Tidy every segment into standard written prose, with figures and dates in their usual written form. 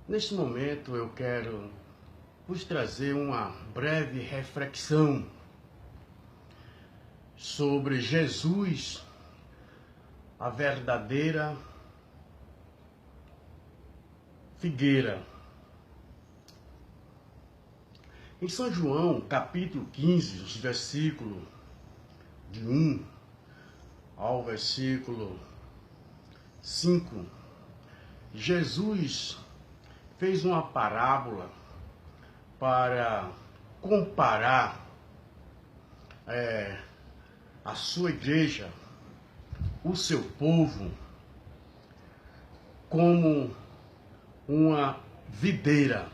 Neste momento eu quero vos trazer uma breve reflexão sobre Jesus, a verdadeira figueira. Em São João, capítulo 15, os versículos de 1 ao versículo 5, Jesus fez uma parábola para comparar a sua igreja, o seu povo, como uma videira.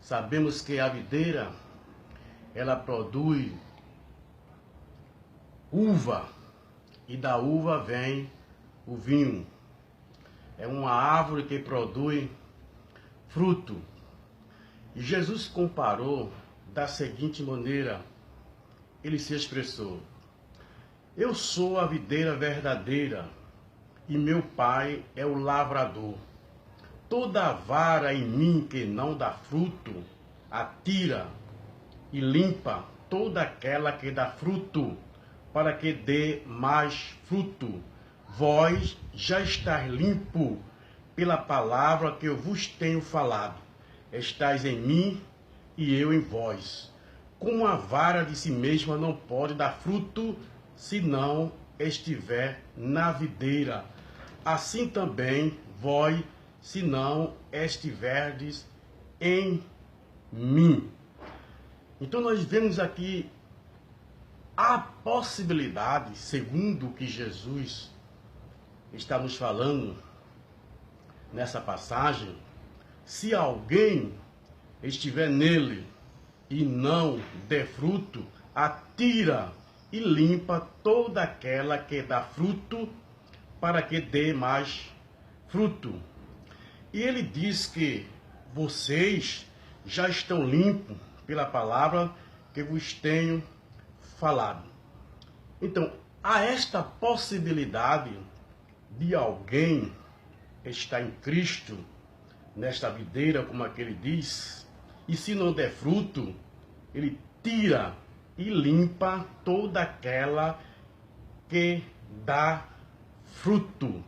Sabemos que a videira, ela produz uva, e da uva vem o vinho. É uma árvore que produz fruto. E Jesus comparou da seguinte maneira, ele se expressou: eu sou a videira verdadeira e meu pai é o lavrador. Toda vara em mim que não dá fruto, atira e limpa toda aquela que dá fruto, para que dê mais fruto. Vós já estáis limpo pela palavra que eu vos tenho falado. Estais em mim e eu em vós. Como a vara de si mesma não pode dar fruto se não estiver na videira, assim também vós, se não estiverdes em mim. Então nós vemos aqui a possibilidade, segundo o que Jesus está nos falando nessa passagem, se alguém estiver nele e não der fruto, atira e limpa toda aquela que dá fruto, para que dê mais fruto. E ele diz que vocês já estão limpos pela palavra que vos tenho falado. Então, há esta possibilidade de alguém estar em Cristo, nesta videira, como aquele diz, e se não der fruto, ele tira e limpa toda aquela que dá fruto.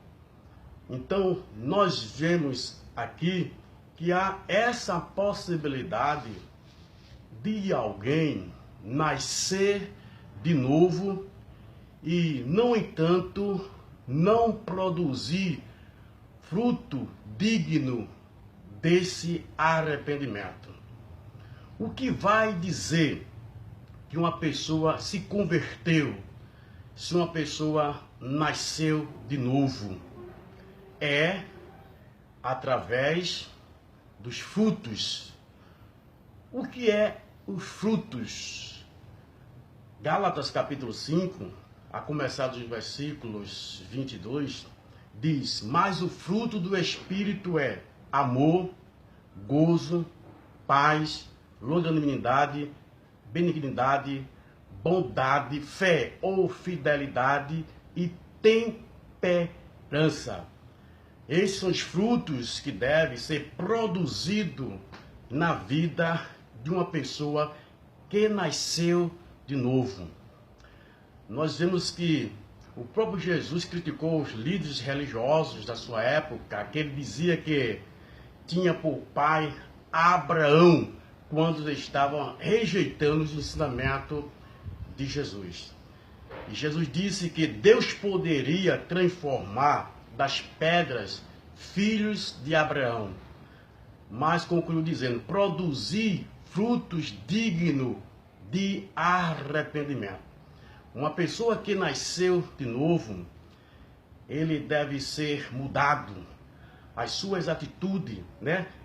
Então, nós vemos aqui que há essa possibilidade de alguém nascer de novo e, no entanto, não produzir fruto digno desse arrependimento. O que vai dizer que uma pessoa se converteu, se uma pessoa nasceu de novo? É através dos frutos. O que é os frutos? Gálatas capítulo 5, a começar dos versículos 22, diz: mas o fruto do Espírito é amor, gozo, paz, longanimidade, benignidade, bondade, fé ou fidelidade e temperança. Esses são os frutos que devem ser produzidos na vida de uma pessoa que nasceu de novo. Nós vemos que o próprio Jesus criticou os líderes religiosos da sua época, que ele dizia que tinha por pai Abraão, quando eles estavam rejeitando os ensinamentos de Jesus. E Jesus disse que Deus poderia transformar das pedras filhos de Abraão, mas concluiu dizendo: produzir frutos dignos de arrependimento. Uma pessoa que nasceu de novo, ele deve ser mudado, as suas atitudes,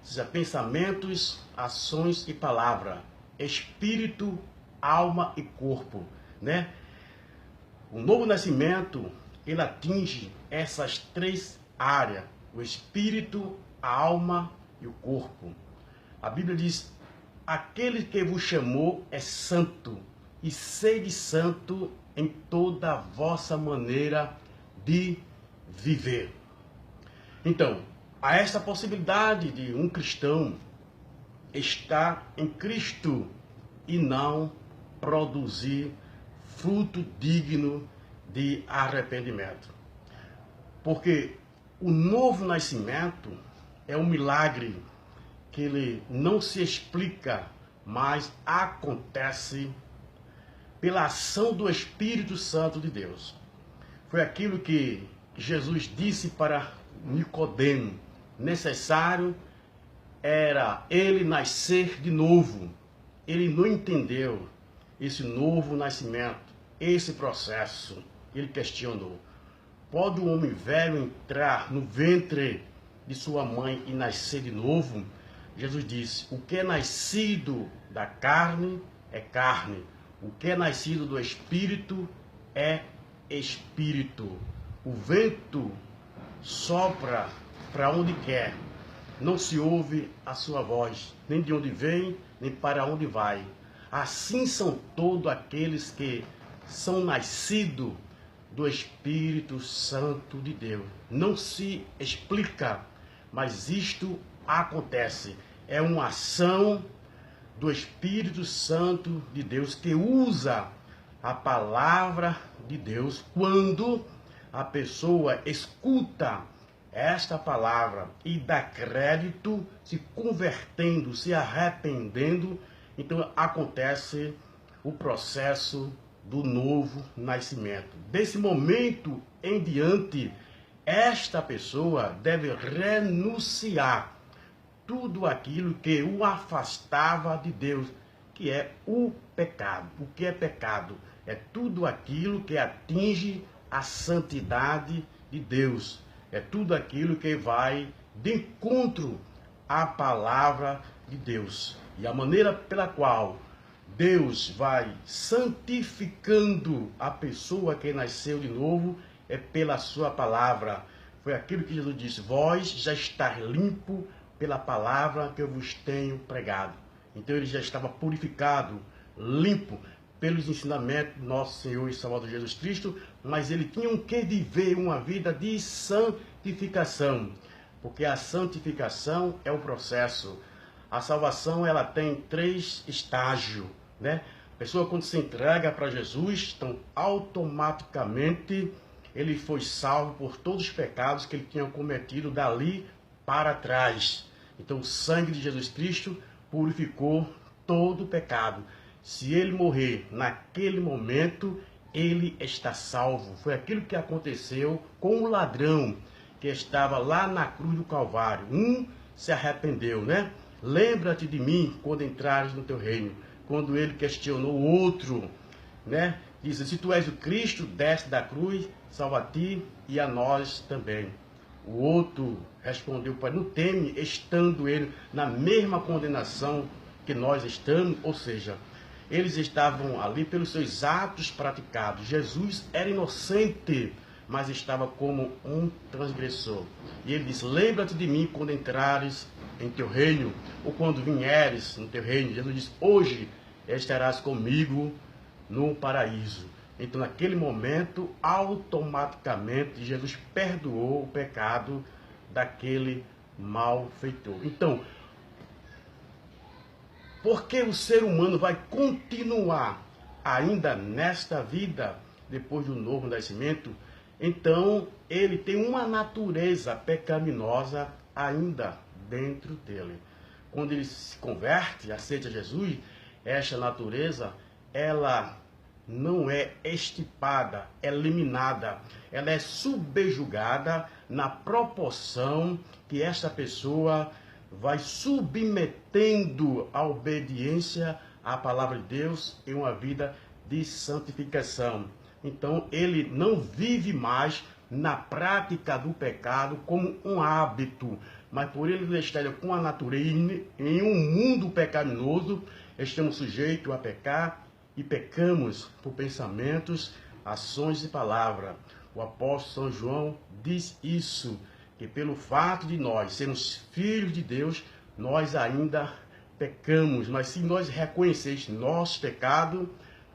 seja pensamentos, ações e palavra, espírito, alma e corpo, O novo nascimento, ele atinge essas três áreas: o espírito, a alma e o corpo. A Bíblia diz: aquele que vos chamou é santo, e sede santo em toda a vossa maneira de viver. Então, há esta possibilidade de um cristão estar em Cristo e não produzir fruto digno de arrependimento. Porque o novo nascimento é um milagre que ele não se explica, mas acontece pela ação do Espírito Santo de Deus. Foi aquilo que Jesus disse para Nicodemo: necessário era ele nascer de novo. Ele não entendeu esse novo nascimento, esse processo. Ele questionou: pode um homem velho entrar no ventre de sua mãe e nascer de novo? Jesus disse: o que é nascido da carne é carne, o que é nascido do Espírito é Espírito. O vento sopra para onde quer, não se ouve a sua voz, nem de onde vem, nem para onde vai. Assim são todos aqueles que são nascidos do Espírito Santo de Deus. Não se explica, mas isto acontece. É uma ação do Espírito Santo de Deus que usa a palavra de Deus quando a pessoa escuta esta palavra e dá crédito, se convertendo, se arrependendo. Então acontece o processo do novo nascimento. Desse momento em diante, esta pessoa deve renunciar tudo aquilo que o afastava de Deus, que é o pecado. O que é pecado? É tudo aquilo que atinge a santidade de Deus. É tudo aquilo que vai de encontro à palavra de Deus. E a maneira pela qual Deus vai santificando a pessoa que nasceu de novo é pela sua palavra. Foi aquilo que Jesus disse: vós já estáis limpo pela palavra que eu vos tenho pregado. Então ele já estava purificado, limpo pelos ensinamentos do nosso Senhor e Salvador Jesus Cristo, mas ele tinha um quê de viver uma vida de santificação, porque a santificação é o processo. A salvação, ela tem 3 estágios, né? A pessoa, quando se entrega para Jesus, então automaticamente ele foi salvo por todos os pecados que ele tinha cometido dali para trás. Então o sangue de Jesus Cristo purificou todo o pecado. Se ele morrer naquele momento, ele está salvo. Foi aquilo que aconteceu com o ladrão que estava lá na cruz do Calvário. Um se arrependeu, né? Lembra-te de mim quando entrares no teu reino. Quando ele questionou o outro, né? Diz: se tu és o Cristo, desce da cruz, salva a ti e a nós também. O outro respondeu: pai, não teme, estando ele na mesma condenação que nós estamos. Ou seja, eles estavam ali pelos seus atos praticados. Jesus era inocente, mas estava como um transgressor. E ele disse: lembra-te de mim quando entrares em teu reino, ou quando vieres no teu reino. Jesus disse: hoje estarás comigo no paraíso. Então, naquele momento, automaticamente, Jesus perdoou o pecado daquele malfeitor. Então, porque o ser humano vai continuar ainda nesta vida, depois do novo nascimento, então ele tem uma natureza pecaminosa ainda dentro dele. Quando ele se converte, aceita Jesus, esta natureza, ela não é extirpada, eliminada. Ela é subjugada na proporção que esta pessoa vai submetendo a obediência à palavra de Deus em uma vida de santificação. Então, ele não vive mais na prática do pecado como um hábito, mas por ele estar com a natureza em um mundo pecaminoso, estamos sujeitos a pecar e pecamos por pensamentos, ações e palavras. O apóstolo São João diz isso, que pelo fato de nós sermos filhos de Deus, nós ainda pecamos. Mas se nós reconhecermos nosso pecado,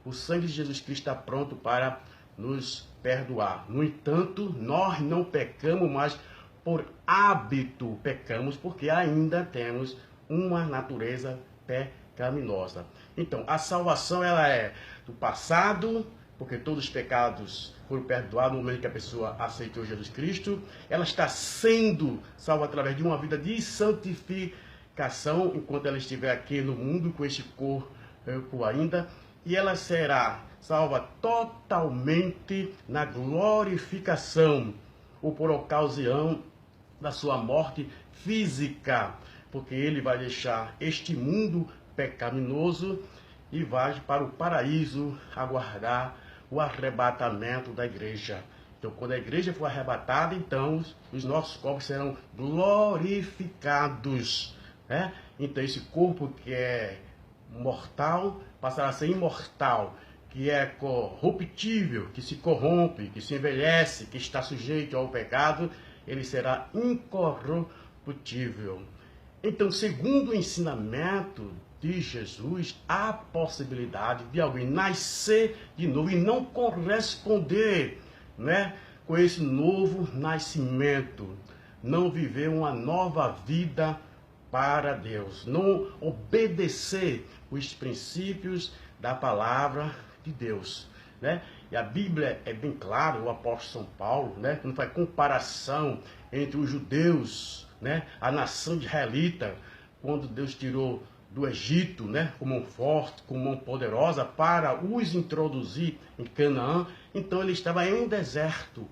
o sangue de Jesus Cristo está pronto para nos perdoar. No entanto, nós não pecamos mais por hábito pecamos, porque ainda temos uma natureza pecaminosa. Então, a salvação ela é do passado, porque todos os pecados foram perdoados no momento que a pessoa aceitou Jesus Cristo. Ela está sendo salva através de uma vida de santificação, enquanto ela estiver aqui no mundo com este corpo ainda. E ela será salva totalmente na glorificação, ou por ocasião da sua morte física, porque ele vai deixar este mundo pecaminoso e vai para o paraíso aguardar o arrebatamento da igreja. Então, quando a igreja for arrebatada, então os nossos corpos serão glorificados, né? Então, esse corpo que é mortal passará a ser imortal, que é corruptível, que se corrompe, que se envelhece, que está sujeito ao pecado, ele será incorruptível. Então, segundo o ensinamento de Jesus, há possibilidade de alguém nascer de novo e não corresponder, né, com esse novo nascimento, não viver uma nova vida para Deus, não obedecer os princípios da palavra de Deus, né? E a Bíblia é bem clara, o apóstolo São Paulo, né, quando faz comparação entre os judeus, né, a nação israelita, quando Deus tirou do Egito, né, com mão forte, com mão poderosa, para os introduzir em Canaã. Então ele estava em um deserto,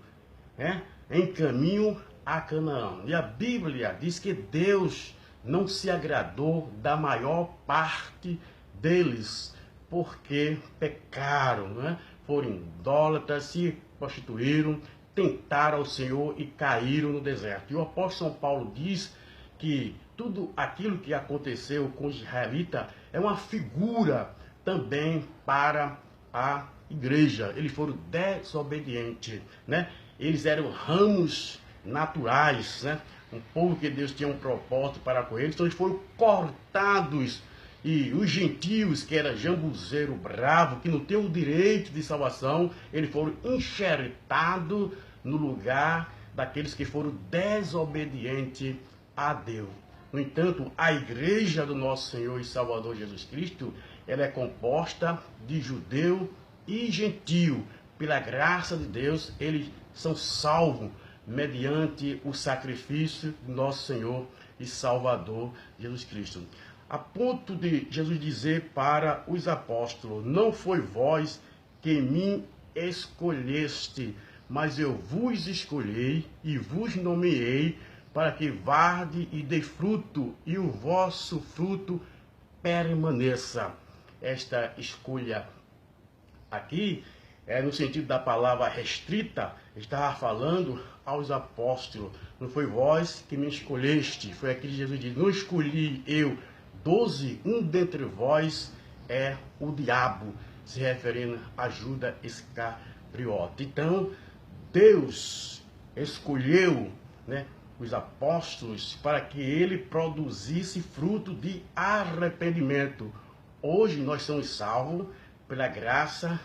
né, em caminho a Canaã. E a Bíblia diz que Deus não se agradou da maior parte deles, porque pecaram, né? Foram idólatras, se prostituíram, tentaram ao Senhor e caíram no deserto. E o apóstolo São Paulo diz que tudo aquilo que aconteceu com os israelitas é uma figura também para a igreja. Eles foram desobedientes, né? Eles eram ramos naturais, né? Um povo que Deus tinha um propósito para com eles, então eles foram cortados. E os gentios, que era jambuzeiro bravo, que não tem o direito de salvação, eles foram enxertados no lugar daqueles que foram desobedientes a Deus. No entanto, a igreja do nosso Senhor e Salvador Jesus Cristo, ela é composta de judeu e gentio. Pela graça de Deus, eles são salvos mediante o sacrifício do nosso Senhor e Salvador Jesus Cristo. A ponto de Jesus dizer para os apóstolos: não foi vós que me escolheste, mas eu vos escolhi e vos nomeei para que varde e dê fruto, e o vosso fruto permaneça. Esta escolha aqui é no sentido da palavra restrita, estava falando aos apóstolos. Não foi vós que me escolheste, foi aqui que Jesus diz: não escolhi eu 12, um dentre vós é o diabo, se referindo a Judas Iscariote. Então, Deus escolheu, né, os apóstolos para que ele produzisse fruto de arrependimento. Hoje nós somos salvos pela graça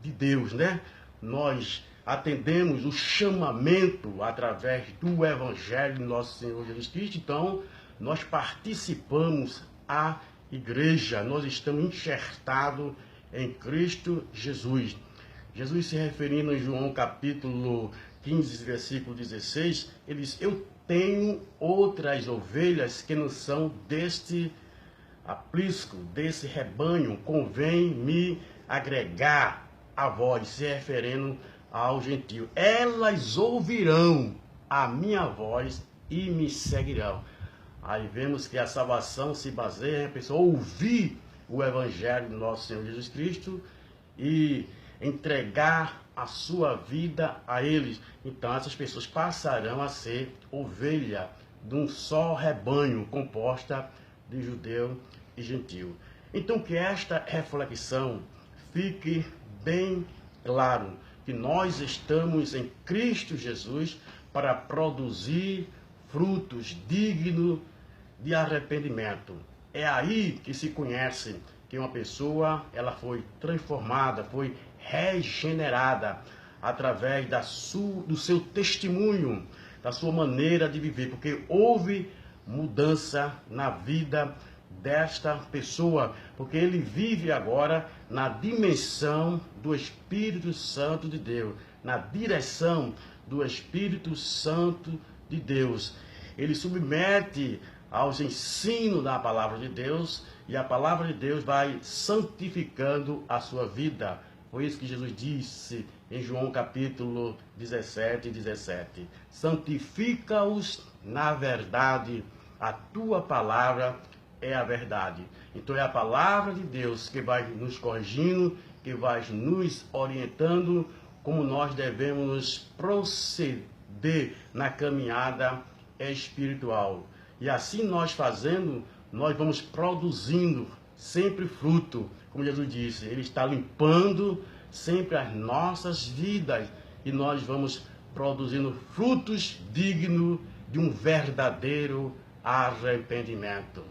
de Deus, né? Nós atendemos o chamamento através do Evangelho de nosso Senhor Jesus Cristo. Então, nós participamos a igreja, nós estamos enxertados em Cristo Jesus. Jesus, se referindo em João capítulo 15, versículo 16, ele diz: eu tenho outras ovelhas que não são deste aprisco, desse rebanho, convém me agregar a vós, se referindo ao gentio. Elas ouvirão a minha voz e me seguirão. Aí vemos que a salvação se baseia em a pessoa ouvir o Evangelho do nosso Senhor Jesus Cristo e entregar a sua vida a eles. Então essas pessoas passarão a ser ovelha de um só rebanho, composta de judeu e gentio. Então que esta reflexão fique bem claro, que nós estamos em Cristo Jesus para produzir frutos dignos de arrependimento. É aí que se conhece que uma pessoa ela foi transformada, foi regenerada através do seu testemunho, da sua maneira de viver, porque houve mudança na vida desta pessoa, porque ele vive agora na dimensão do Espírito Santo de Deus, na direção do Espírito Santo de Deus. Ele submete aos ensinos da palavra de Deus e a palavra de Deus vai santificando a sua vida. Foi isso que Jesus disse em João capítulo 17:17. Santifica-os na verdade, a tua palavra é a verdade. Então é a palavra de Deus que vai nos corrigindo, que vai nos orientando como nós devemos proceder na caminhada espiritual. E assim nós fazendo, nós vamos produzindo sempre fruto. Como Jesus disse, Ele está limpando sempre as nossas vidas e nós vamos produzindo frutos dignos de um verdadeiro arrependimento.